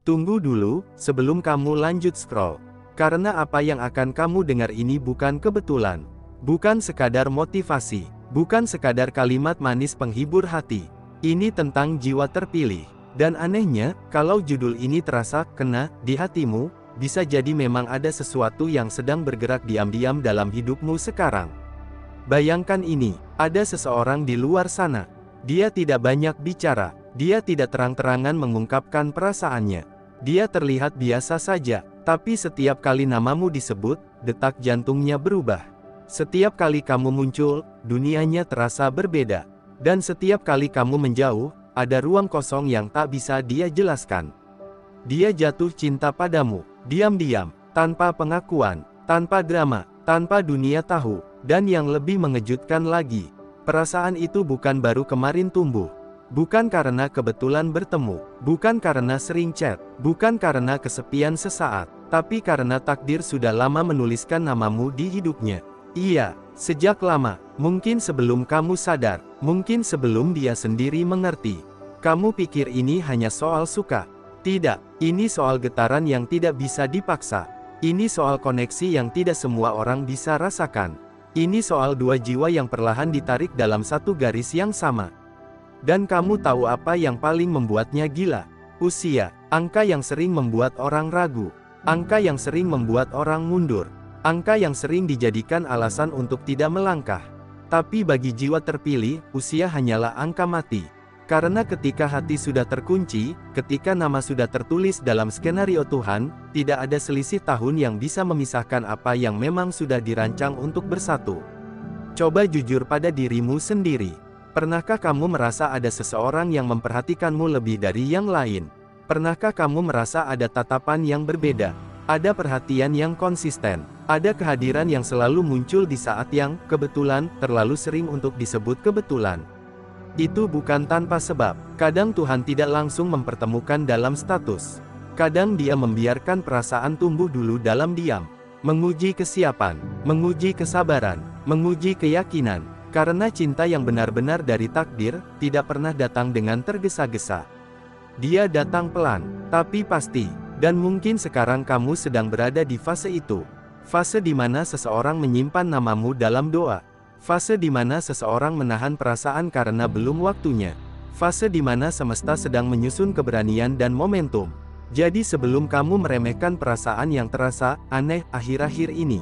Tunggu dulu, sebelum kamu lanjut scroll. Karena apa yang akan kamu dengar ini bukan kebetulan. Bukan sekadar motivasi. Bukan sekadar kalimat manis penghibur hati. Ini tentang jiwa terpilih. Dan anehnya, kalau judul ini terasa kena di hatimu, bisa jadi memang ada sesuatu yang sedang bergerak diam-diam dalam hidupmu sekarang. Bayangkan ini, ada seseorang di luar sana. Dia tidak banyak bicara, dia tidak terang-terangan mengungkapkan perasaannya. Dia terlihat biasa saja, tapi setiap kali namamu disebut, detak jantungnya berubah. Setiap kali kamu muncul, dunianya terasa berbeda. Dan setiap kali kamu menjauh, ada ruang kosong yang tak bisa dia jelaskan. Dia jatuh cinta padamu, diam-diam, tanpa pengakuan, tanpa drama, tanpa dunia tahu. Dan yang lebih mengejutkan lagi, perasaan itu bukan baru kemarin tumbuh. Bukan karena kebetulan bertemu, bukan karena sering chat, bukan karena kesepian sesaat, tapi karena takdir sudah lama menuliskan namamu di hidupnya. Iya, sejak lama, mungkin sebelum kamu sadar, mungkin sebelum dia sendiri mengerti. Kamu pikir ini hanya soal suka? Tidak, ini soal getaran yang tidak bisa dipaksa. Ini soal koneksi yang tidak semua orang bisa rasakan. Ini soal dua jiwa yang perlahan ditarik dalam satu garis yang sama. Dan kamu tahu apa yang paling membuatnya gila? Usia, angka yang sering membuat orang ragu. Angka yang sering membuat orang mundur. Angka yang sering dijadikan alasan untuk tidak melangkah. Tapi bagi jiwa terpilih, usia hanyalah angka mati. Karena ketika hati sudah terkunci, ketika nama sudah tertulis dalam skenario Tuhan, tidak ada selisih tahun yang bisa memisahkan apa yang memang sudah dirancang untuk bersatu. Coba jujur pada dirimu sendiri. Pernahkah kamu merasa ada seseorang yang memperhatikanmu lebih dari yang lain? Pernahkah kamu merasa ada tatapan yang berbeda? Ada perhatian yang konsisten? Ada kehadiran yang selalu muncul di saat yang, kebetulan, terlalu sering untuk disebut kebetulan? Itu bukan tanpa sebab. Kadang Tuhan tidak langsung mempertemukan dalam status. Kadang Dia membiarkan perasaan tumbuh dulu dalam diam. Menguji kesiapan, menguji kesabaran, menguji keyakinan. Karena cinta yang benar-benar dari takdir, tidak pernah datang dengan tergesa-gesa. Dia datang pelan, tapi pasti. Dan mungkin sekarang kamu sedang berada di fase itu. Fase di mana seseorang menyimpan namamu dalam doa. Fase di mana seseorang menahan perasaan karena belum waktunya. Fase di mana semesta sedang menyusun keberanian dan momentum. Jadi sebelum kamu meremehkan perasaan yang terasa aneh akhir-akhir ini,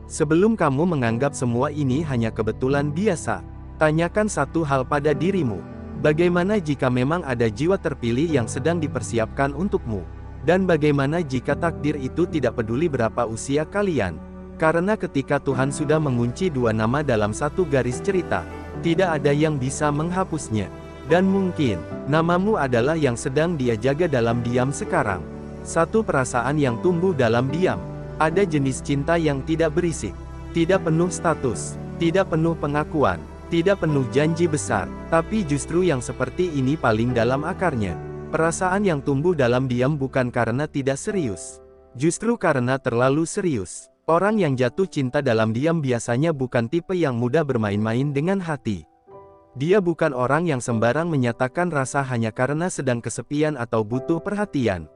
sebelum kamu menganggap semua ini hanya kebetulan biasa, tanyakan satu hal pada dirimu. Bagaimana jika memang ada jiwa terpilih yang sedang dipersiapkan untukmu? Dan bagaimana jika takdir itu tidak peduli berapa usia kalian? Karena ketika Tuhan sudah mengunci dua nama dalam satu garis cerita, tidak ada yang bisa menghapusnya. Dan mungkin, namamu adalah yang sedang Dia jaga dalam diam sekarang. Satu perasaan yang tumbuh dalam diam. Ada jenis cinta yang tidak berisik, tidak penuh status, tidak penuh pengakuan, tidak penuh janji besar, tapi justru yang seperti ini paling dalam akarnya. Perasaan yang tumbuh dalam diam bukan karena tidak serius, justru karena terlalu serius. Orang yang jatuh cinta dalam diam biasanya bukan tipe yang mudah bermain-main dengan hati. Dia bukan orang yang sembarang menyatakan rasa hanya karena sedang kesepian atau butuh perhatian.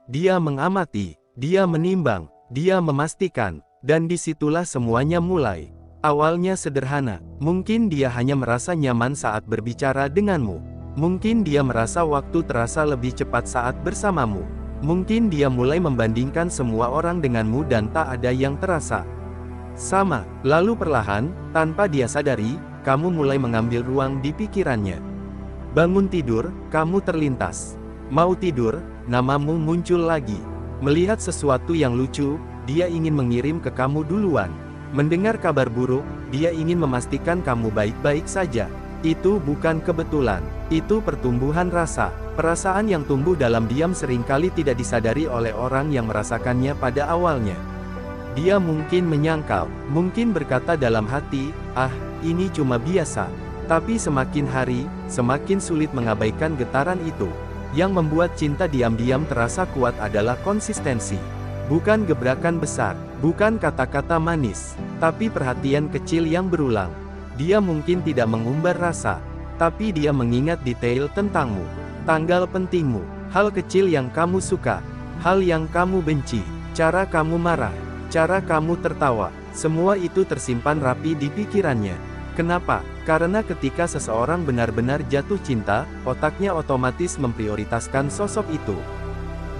Dia mengamati, dia menimbang, dia memastikan, dan disitulah semuanya mulai. Awalnya sederhana, mungkin dia hanya merasa nyaman saat berbicara denganmu. Mungkin dia merasa waktu terasa lebih cepat saat bersamamu. Mungkin dia mulai membandingkan semua orang denganmu dan tak ada yang terasa sama. Lalu perlahan, tanpa dia sadari, kamu mulai mengambil ruang di pikirannya. Bangun tidur, kamu terlintas. Mau tidur, namamu muncul lagi. Melihat sesuatu yang lucu, dia ingin mengirim ke kamu duluan. Mendengar kabar buruk, dia ingin memastikan kamu baik-baik saja. Itu bukan kebetulan, itu pertumbuhan rasa. Perasaan yang tumbuh dalam diam seringkali tidak disadari oleh orang yang merasakannya pada awalnya. Dia mungkin menyangkal, mungkin berkata dalam hati, "Ah, ini cuma biasa." Tapi semakin hari, semakin sulit mengabaikan getaran itu. Yang membuat cinta diam-diam terasa kuat adalah konsistensi. Bukan gebrakan besar, bukan kata-kata manis, tapi perhatian kecil yang berulang. Dia mungkin tidak mengumbar rasa, tapi dia mengingat detail tentangmu. Tanggal pentingmu, Hal kecil yang kamu suka, hal yang kamu benci, cara kamu marah, cara kamu tertawa, semua itu tersimpan rapi di pikirannya. Kenapa? Karena ketika seseorang benar-benar jatuh cinta, otaknya otomatis memprioritaskan sosok itu.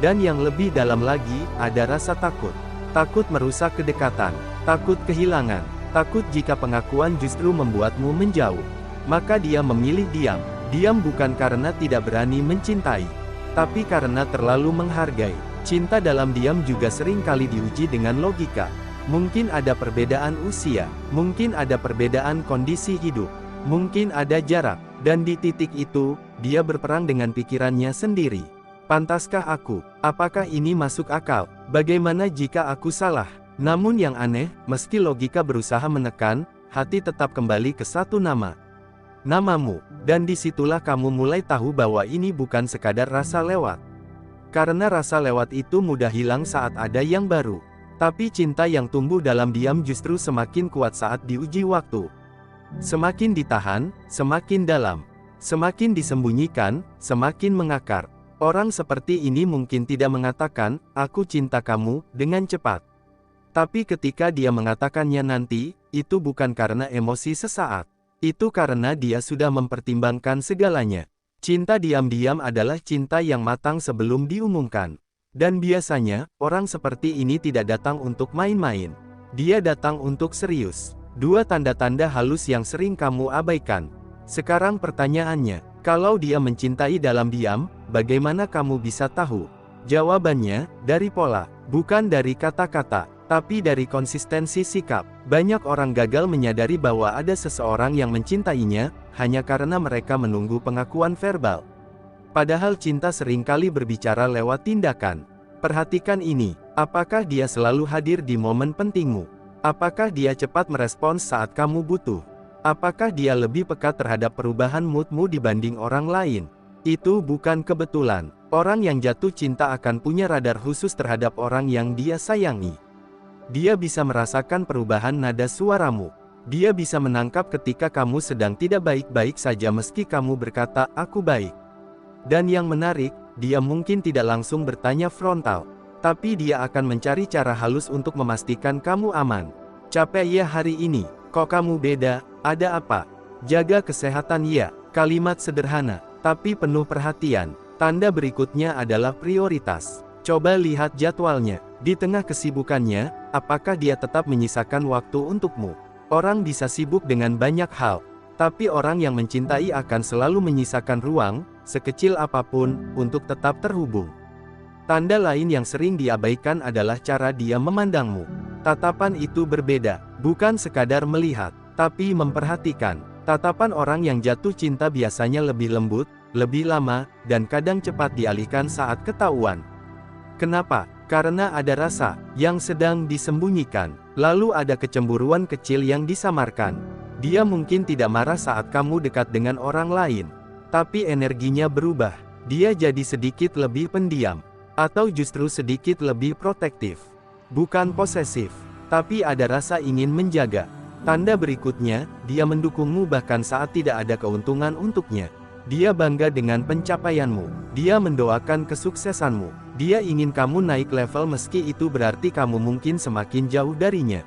Dan yang lebih dalam lagi, ada rasa takut. Takut merusak kedekatan, takut kehilangan, takut jika pengakuan justru membuatmu menjauh. Maka dia memilih diam. Diam bukan karena tidak berani mencintai, tapi karena terlalu menghargai. Cinta dalam diam juga sering kali diuji dengan logika. Mungkin ada perbedaan usia, mungkin ada perbedaan kondisi hidup, mungkin ada jarak, dan di titik itu, dia berperang dengan pikirannya sendiri. Pantaskah aku? Apakah ini masuk akal? Bagaimana jika aku salah? Namun yang aneh, meski logika berusaha menekan, hati tetap kembali ke satu nama. Namamu, dan disitulah kamu mulai tahu bahwa ini bukan sekadar rasa lewat. Karena rasa lewat itu mudah hilang saat ada yang baru. Tapi cinta yang tumbuh dalam diam justru semakin kuat saat diuji waktu. Semakin ditahan, semakin dalam. Semakin disembunyikan, semakin mengakar. Orang seperti ini mungkin tidak mengatakan, "Aku cinta kamu," dengan cepat. Tapi ketika dia mengatakannya nanti, itu bukan karena emosi sesaat. Itu karena dia sudah mempertimbangkan segalanya. Cinta diam-diam adalah cinta yang matang sebelum diumumkan. Dan biasanya, orang seperti ini tidak datang untuk main-main. Dia datang untuk serius. Dua tanda-tanda halus yang sering kamu abaikan. Sekarang pertanyaannya, kalau dia mencintai dalam diam, bagaimana kamu bisa tahu? Jawabannya, dari pola, bukan dari kata-kata, tapi dari konsistensi sikap. Banyak orang gagal menyadari bahwa ada seseorang yang mencintainya, hanya karena mereka menunggu pengakuan verbal. Padahal cinta seringkali berbicara lewat tindakan. Perhatikan ini, apakah dia selalu hadir di momen pentingmu? Apakah dia cepat merespons saat kamu butuh? Apakah dia lebih peka terhadap perubahan moodmu dibanding orang lain? Itu bukan kebetulan. Orang yang jatuh cinta akan punya radar khusus terhadap orang yang dia sayangi. Dia bisa merasakan perubahan nada suaramu. Dia bisa menangkap ketika kamu sedang tidak baik-baik saja meski kamu berkata, "Aku baik." Dan yang menarik, dia mungkin tidak langsung bertanya frontal. Tapi dia akan mencari cara halus untuk memastikan kamu aman. "Capek ya hari ini? Kok kamu beda? Ada apa?" "Jaga kesehatan ya." Kalimat sederhana, tapi penuh perhatian. Tanda berikutnya adalah prioritas. Coba lihat jadwalnya. Di tengah kesibukannya, apakah dia tetap menyisakan waktu untukmu? Orang bisa sibuk dengan banyak hal. Tapi orang yang mencintai akan selalu menyisakan ruang, sekecil apapun, untuk tetap terhubung. Tanda lain yang sering diabaikan adalah cara dia memandangmu. Tatapan itu berbeda, bukan sekadar melihat, tapi memperhatikan. Tatapan orang yang jatuh cinta biasanya lebih lembut, lebih lama, dan kadang cepat dialihkan saat ketahuan. Kenapa? Karena ada rasa yang sedang disembunyikan, lalu ada kecemburuan kecil yang disamarkan. Dia mungkin tidak marah saat kamu dekat dengan orang lain, tapi energinya berubah. Dia jadi sedikit lebih pendiam, atau justru sedikit lebih protektif. Bukan posesif, tapi ada rasa ingin menjaga. Tanda berikutnya, dia mendukungmu bahkan saat tidak ada keuntungan untuknya. Dia bangga dengan pencapaianmu. Dia mendoakan kesuksesanmu. Dia ingin kamu naik level meski itu berarti kamu mungkin semakin jauh darinya.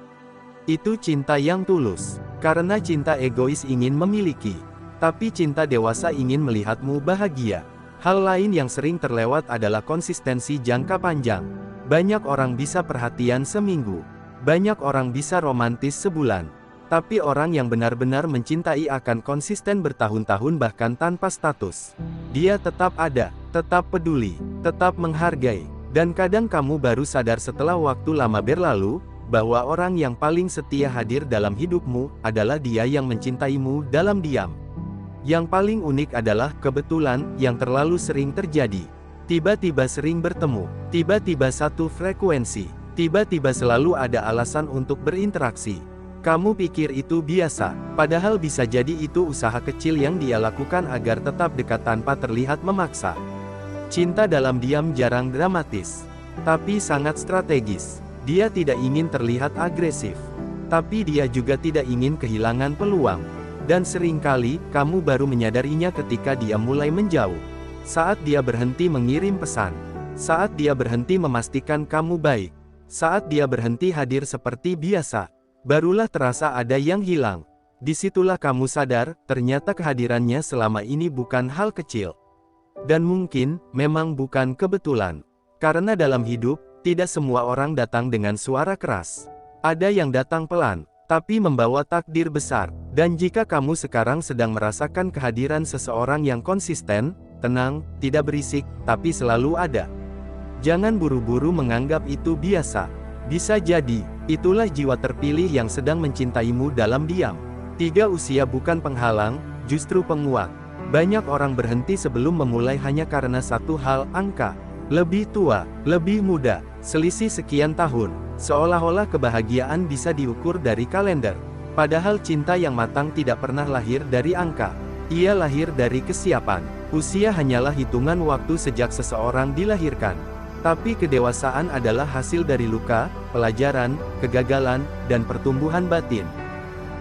Itu cinta yang tulus. Karena cinta egois ingin memiliki. Tapi cinta dewasa ingin melihatmu bahagia. Hal lain yang sering terlewat adalah konsistensi jangka panjang. Banyak orang bisa perhatian seminggu. Banyak orang bisa romantis sebulan. Tapi orang yang benar-benar mencintai akan konsisten bertahun-tahun bahkan tanpa status. Dia tetap ada, tetap peduli, tetap menghargai. Dan kadang kamu baru sadar setelah waktu lama berlalu, bahwa orang yang paling setia hadir dalam hidupmu, adalah dia yang mencintaimu dalam diam. Yang paling unik adalah kebetulan yang terlalu sering terjadi. Tiba-tiba sering bertemu, tiba-tiba satu frekuensi, tiba-tiba selalu ada alasan untuk berinteraksi. Kamu pikir itu biasa, padahal bisa jadi itu usaha kecil yang dia lakukan agar tetap dekat tanpa terlihat memaksa. Cinta dalam diam jarang dramatis, tapi sangat strategis. Dia tidak ingin terlihat agresif, tapi dia juga tidak ingin kehilangan peluang. Dan seringkali, kamu baru menyadarinya ketika dia mulai menjauh. Saat dia berhenti mengirim pesan. Saat dia berhenti memastikan kamu baik. Saat dia berhenti hadir seperti biasa. Barulah terasa ada yang hilang. Disitulah kamu sadar, ternyata kehadirannya selama ini bukan hal kecil. Dan mungkin, memang bukan kebetulan. Karena dalam hidup, tidak semua orang datang dengan suara keras. Ada yang datang pelan, tapi membawa takdir besar. Dan jika kamu sekarang sedang merasakan kehadiran seseorang yang konsisten, tenang, tidak berisik, tapi selalu ada. Jangan buru-buru menganggap itu biasa. Bisa jadi, itulah jiwa terpilih yang sedang mencintaimu dalam diam. 3 usia bukan penghalang, justru penguat. Banyak orang berhenti sebelum memulai hanya karena satu hal, angka. Lebih tua, lebih muda, selisih sekian tahun. Seolah-olah kebahagiaan bisa diukur dari kalender. Padahal cinta yang matang tidak pernah lahir dari angka. Ia lahir dari kesiapan. Usia hanyalah hitungan waktu sejak seseorang dilahirkan. Tapi kedewasaan adalah hasil dari luka, pelajaran, kegagalan, dan pertumbuhan batin.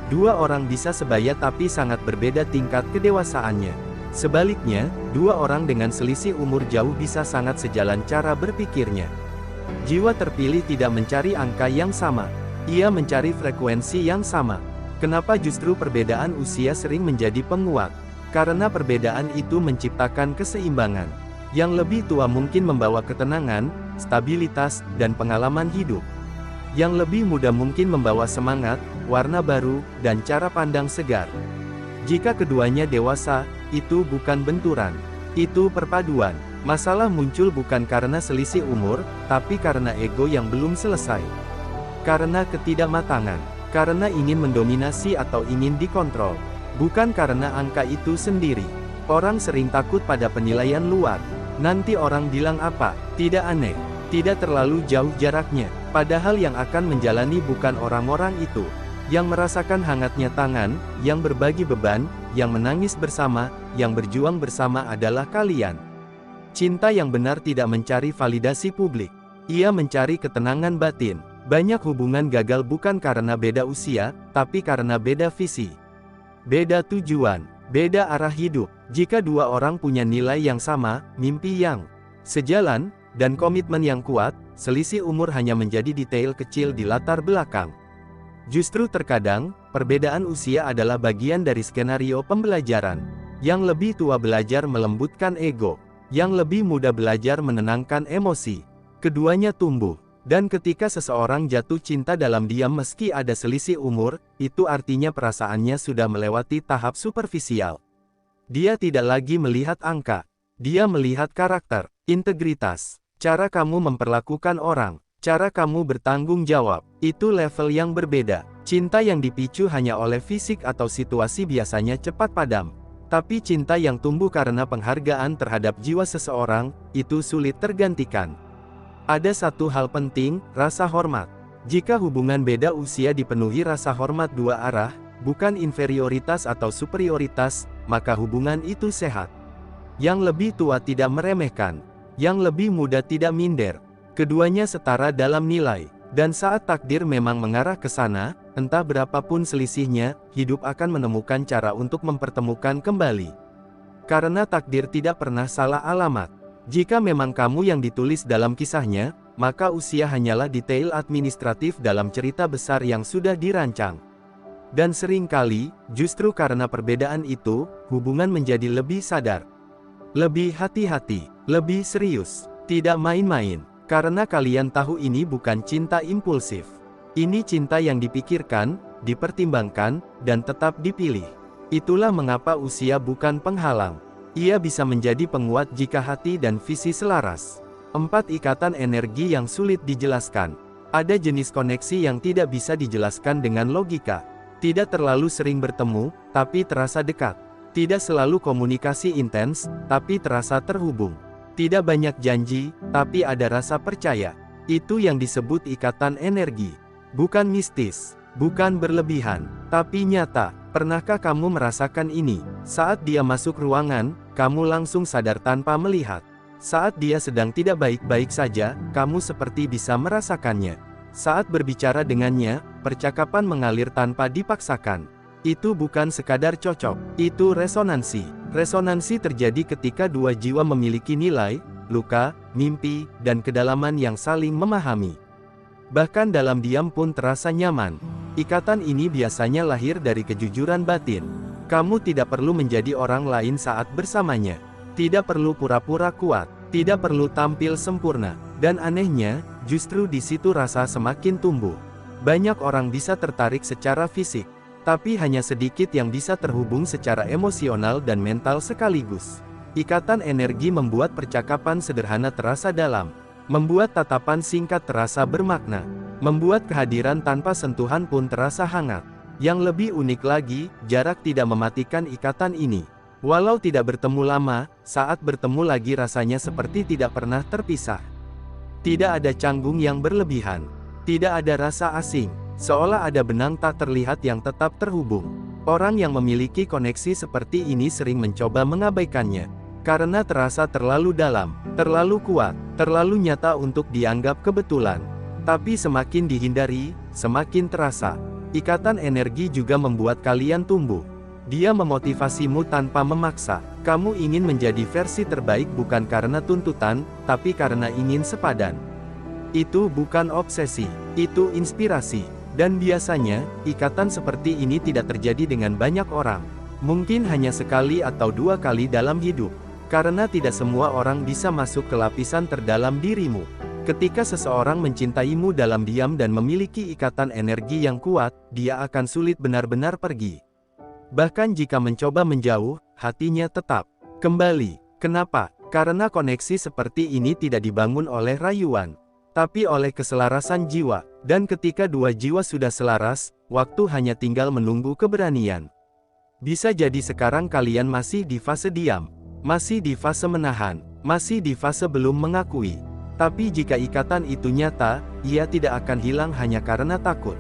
2 orang bisa sebaya tapi sangat berbeda tingkat kedewasaannya. Sebaliknya, 2 orang dengan selisih umur jauh bisa sangat sejalan cara berpikirnya. Jiwa terpilih tidak mencari angka yang sama. Ia mencari frekuensi yang sama. Kenapa justru perbedaan usia sering menjadi penguat? Karena perbedaan itu menciptakan keseimbangan. Yang lebih tua mungkin membawa ketenangan, stabilitas, dan pengalaman hidup. Yang lebih muda mungkin membawa semangat, warna baru, dan cara pandang segar. Jika keduanya dewasa, itu bukan benturan. Itu perpaduan. Masalah muncul bukan karena selisih umur, tapi karena ego yang belum selesai. Karena ketidakmatangan. Karena ingin mendominasi atau ingin dikontrol. Bukan karena angka itu sendiri. Orang sering takut pada penilaian luar. Nanti orang bilang apa? Tidak aneh. Tidak terlalu jauh jaraknya. Padahal yang akan menjalani bukan orang-orang itu. Yang merasakan hangatnya tangan, yang berbagi beban, yang menangis bersama, yang berjuang bersama adalah kalian. Cinta yang benar tidak mencari validasi publik. Ia mencari ketenangan batin. Banyak hubungan gagal bukan karena beda usia, tapi karena beda visi. Beda tujuan, beda arah hidup. Jika 2 orang punya nilai yang sama, mimpi yang sejalan, dan komitmen yang kuat, selisih umur hanya menjadi detail kecil di latar belakang. Justru terkadang, perbedaan usia adalah bagian dari skenario pembelajaran. Yang lebih tua belajar melembutkan ego. Yang lebih muda belajar menenangkan emosi. Keduanya tumbuh. Dan ketika seseorang jatuh cinta dalam diam meski ada selisih umur, itu artinya perasaannya sudah melewati tahap superficial. Dia tidak lagi melihat angka. Dia melihat karakter, integritas, cara kamu memperlakukan orang, cara kamu bertanggung jawab. Itu level yang berbeda. Cinta yang dipicu hanya oleh fisik atau situasi biasanya cepat padam. Tapi cinta yang tumbuh karena penghargaan terhadap jiwa seseorang, itu sulit tergantikan. Ada satu hal penting, rasa hormat. Jika hubungan beda usia dipenuhi rasa hormat 2 arah, bukan inferioritas atau superioritas, maka hubungan itu sehat. Yang lebih tua tidak meremehkan, yang lebih muda tidak minder. Keduanya setara dalam nilai. Dan saat takdir memang mengarah ke sana, entah berapapun selisihnya, hidup akan menemukan cara untuk mempertemukan kembali. Karena takdir tidak pernah salah alamat. Jika memang kamu yang ditulis dalam kisahnya, maka usia hanyalah detail administratif dalam cerita besar yang sudah dirancang. Dan seringkali, justru karena perbedaan itu, hubungan menjadi lebih sadar. Lebih hati-hati, lebih serius, tidak main-main. Karena kalian tahu ini bukan cinta impulsif. Ini cinta yang dipikirkan, dipertimbangkan, dan tetap dipilih. Itulah mengapa usia bukan penghalang. Ia bisa menjadi penguat jika hati dan visi selaras. 4 ikatan energi yang sulit dijelaskan. Ada jenis koneksi yang tidak bisa dijelaskan dengan logika. Tidak terlalu sering bertemu, tapi terasa dekat. Tidak selalu komunikasi intens, tapi terasa terhubung. Tidak banyak janji, tapi ada rasa percaya. Itu yang disebut ikatan energi. Bukan mistis, bukan berlebihan, tapi nyata. Pernahkah kamu merasakan ini? Saat dia masuk ruangan, kamu langsung sadar tanpa melihat. Saat dia sedang tidak baik-baik saja, kamu seperti bisa merasakannya. Saat berbicara dengannya, percakapan mengalir tanpa dipaksakan. Itu bukan sekadar cocok, itu resonansi. Resonansi terjadi ketika dua jiwa memiliki nilai, luka, mimpi, dan kedalaman yang saling memahami. Bahkan dalam diam pun terasa nyaman. Ikatan ini biasanya lahir dari kejujuran batin. Kamu tidak perlu menjadi orang lain saat bersamanya. Tidak perlu pura-pura kuat, tidak perlu tampil sempurna. Dan anehnya, justru di situ rasa semakin tumbuh. Banyak orang bisa tertarik secara fisik, tapi hanya sedikit yang bisa terhubung secara emosional dan mental sekaligus. Ikatan energi membuat percakapan sederhana terasa dalam, membuat tatapan singkat terasa bermakna, membuat kehadiran tanpa sentuhan pun terasa hangat. Yang lebih unik lagi, jarak tidak mematikan ikatan ini. Walau tidak bertemu lama, saat bertemu lagi rasanya seperti tidak pernah terpisah. Tidak ada canggung yang berlebihan, tidak ada rasa asing, seolah ada benang tak terlihat yang tetap terhubung. Orang yang memiliki koneksi seperti ini sering mencoba mengabaikannya, karena terasa terlalu dalam, terlalu kuat, terlalu nyata untuk dianggap kebetulan. Tapi semakin dihindari, semakin terasa. Ikatan energi juga membuat kalian tumbuh. Dia memotivasimu tanpa memaksa. Kamu ingin menjadi versi terbaik bukan karena tuntutan, tapi karena ingin sepadan. Itu bukan obsesi, itu inspirasi. Dan biasanya, ikatan seperti ini tidak terjadi dengan banyak orang. Mungkin hanya sekali atau dua kali dalam hidup. Karena tidak semua orang bisa masuk ke lapisan terdalam dirimu. Ketika seseorang mencintaimu dalam diam dan memiliki ikatan energi yang kuat, dia akan sulit benar-benar pergi. Bahkan jika mencoba menjauh, hatinya tetap kembali. Kenapa? Karena koneksi seperti ini tidak dibangun oleh rayuan, tapi oleh keselarasan jiwa. Dan ketika dua jiwa sudah selaras, waktu hanya tinggal menunggu keberanian. Bisa jadi sekarang kalian masih di fase diam, masih di fase menahan, masih di fase belum mengakui. Tapi jika ikatan itu nyata, ia tidak akan hilang hanya karena takut.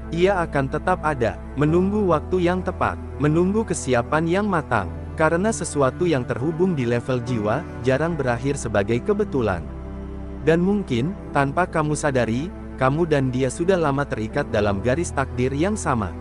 Ia akan tetap ada, menunggu waktu yang tepat, menunggu kesiapan yang matang. Karena sesuatu yang terhubung di level jiwa, jarang berakhir sebagai kebetulan. Dan mungkin, tanpa kamu sadari, kamu dan dia sudah lama terikat dalam garis takdir yang sama.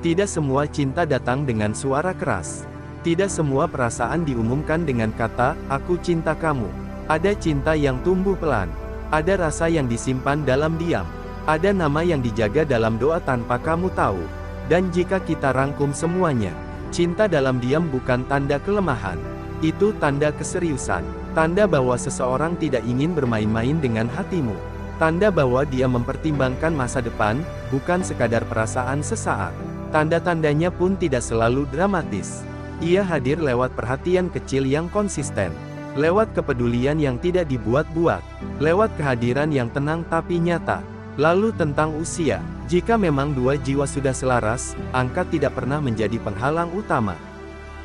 Tidak semua cinta datang dengan suara keras. Tidak semua perasaan diumumkan dengan kata, "Aku cinta kamu." Ada cinta yang tumbuh pelan. Ada rasa yang disimpan dalam diam. Ada nama yang dijaga dalam doa tanpa kamu tahu. Dan jika kita rangkum semuanya, cinta dalam diam bukan tanda kelemahan. Itu tanda keseriusan. Tanda bahwa seseorang tidak ingin bermain-main dengan hatimu. Tanda bahwa dia mempertimbangkan masa depan, bukan sekadar perasaan sesaat. Tanda-tandanya pun tidak selalu dramatis. Ia hadir lewat perhatian kecil yang konsisten. Lewat kepedulian yang tidak dibuat-buat. Lewat kehadiran yang tenang tapi nyata. Lalu tentang usia, jika memang dua jiwa sudah selaras, angka tidak pernah menjadi penghalang utama.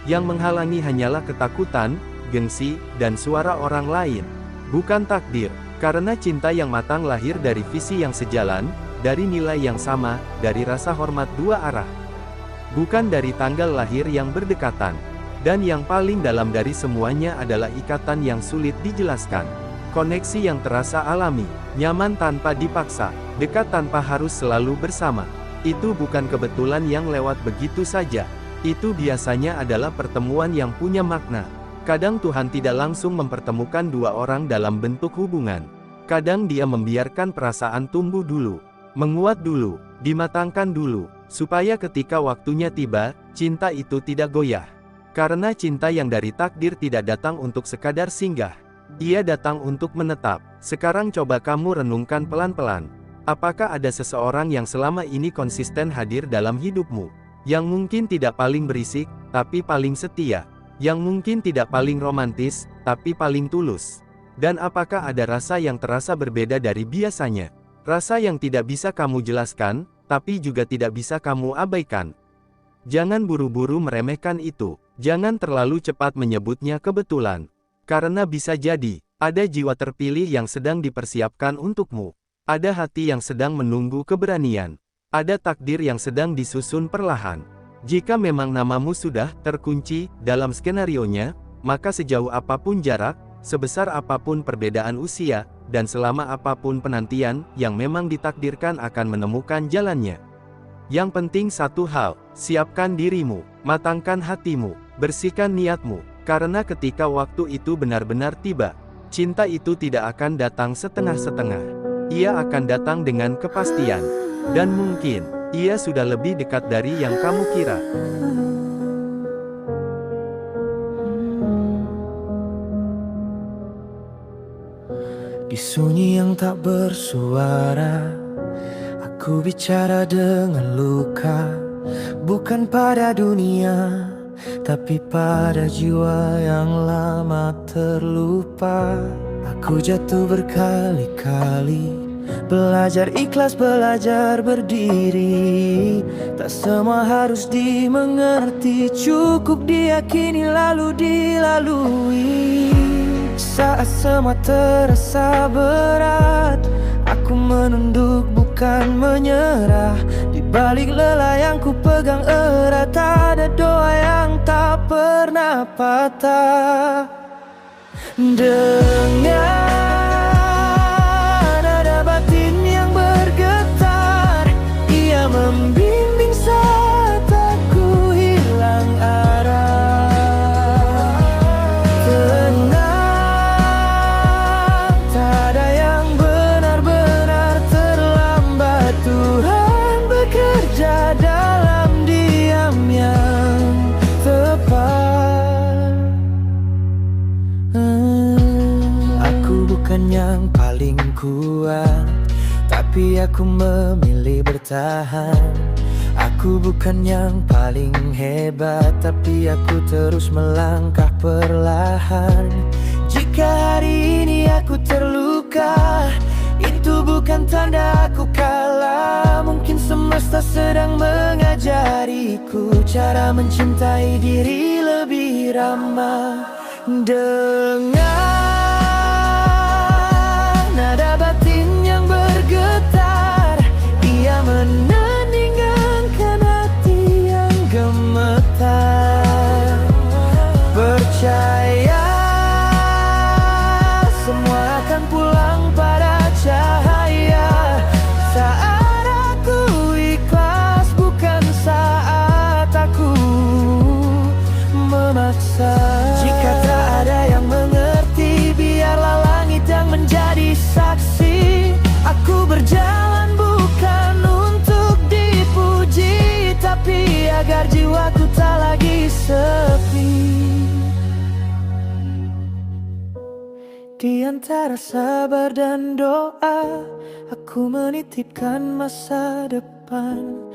Yang menghalangi hanyalah ketakutan, gengsi, dan suara orang lain. Bukan takdir, karena cinta yang matang lahir dari visi yang sejalan, dari nilai yang sama, dari rasa hormat dua arah. Bukan dari tanggal lahir yang berdekatan. Dan yang paling dalam dari semuanya adalah ikatan yang sulit dijelaskan. Koneksi yang terasa alami, nyaman tanpa dipaksa, dekat tanpa harus selalu bersama. Itu bukan kebetulan yang lewat begitu saja. Itu biasanya adalah pertemuan yang punya makna. Kadang Tuhan tidak langsung mempertemukan dua orang dalam bentuk hubungan. Kadang Dia membiarkan perasaan tumbuh dulu, menguat dulu, dimatangkan dulu, supaya ketika waktunya tiba, cinta itu tidak goyah. Karena cinta yang dari takdir tidak datang untuk sekadar singgah. Ia datang untuk menetap. Sekarang coba kamu renungkan pelan-pelan. Apakah ada seseorang yang selama ini konsisten hadir dalam hidupmu? Yang mungkin tidak paling berisik, tapi paling setia. Yang mungkin tidak paling romantis, tapi paling tulus. Dan apakah ada rasa yang terasa berbeda dari biasanya? Rasa yang tidak bisa kamu jelaskan, tapi juga tidak bisa kamu abaikan. Jangan buru-buru meremehkan itu. Jangan terlalu cepat menyebutnya kebetulan. Karena bisa jadi, ada jiwa terpilih yang sedang dipersiapkan untukmu. Ada hati yang sedang menunggu keberanian. Ada takdir yang sedang disusun perlahan. Jika memang namamu sudah terkunci dalam skenarionya, maka sejauh apapun jarak, sebesar apapun perbedaan usia, dan selama apapun penantian, yang memang ditakdirkan akan menemukan jalannya. Yang penting satu hal, Siapkan dirimu, matangkan hatimu, bersihkan niatmu, karena ketika waktu itu benar-benar tiba, cinta itu tidak akan datang setengah-setengah. Ia akan datang dengan kepastian. Dan mungkin, ia sudah lebih dekat dari yang kamu kira. Di sunyi yang tak bersuara, aku bicara dengan luka. Bukan pada dunia, tapi pada jiwa yang lama terlupa. Aku jatuh berkali-kali, belajar ikhlas, belajar berdiri. Tak semua harus dimengerti, cukup diyakini lalu dilalui. Saat semua terasa berat, aku menunduk bukan menyerah. Di balik lelah yang ku pegang erat, ada doa yang tak pernah patah. Dengan nada batin yang bergetar, ia membimbing saat aku hilang arah. Tenang, tak ada yang benar-benar terlambat. Tuhan bekerja dalam diam yang tepat. Aku bukan yang paling kuat, tapi aku memilih bertahan. Aku bukan yang paling hebat, tapi aku terus melangkah perlahan. Jika hari ini aku terluka, itu bukan tanda aku kalah. Mungkin semesta sedang mengajariku cara mencintai diri lebih ramah. Dengan nada batin yang bergetar, ia menandingkan hati yang gemetar. Percaya, semua akan pulang pada cahaya. Saat aku ikhlas, bukan saat aku memaksa. Jika tak ada yang mengerti, biarlah langit yang menjadi saksi. Aku berjalan bukan untuk dipuji, tapi agar jiwaku tak lagi sepi. Di antara sabar dan doa, aku menitipkan masa depan.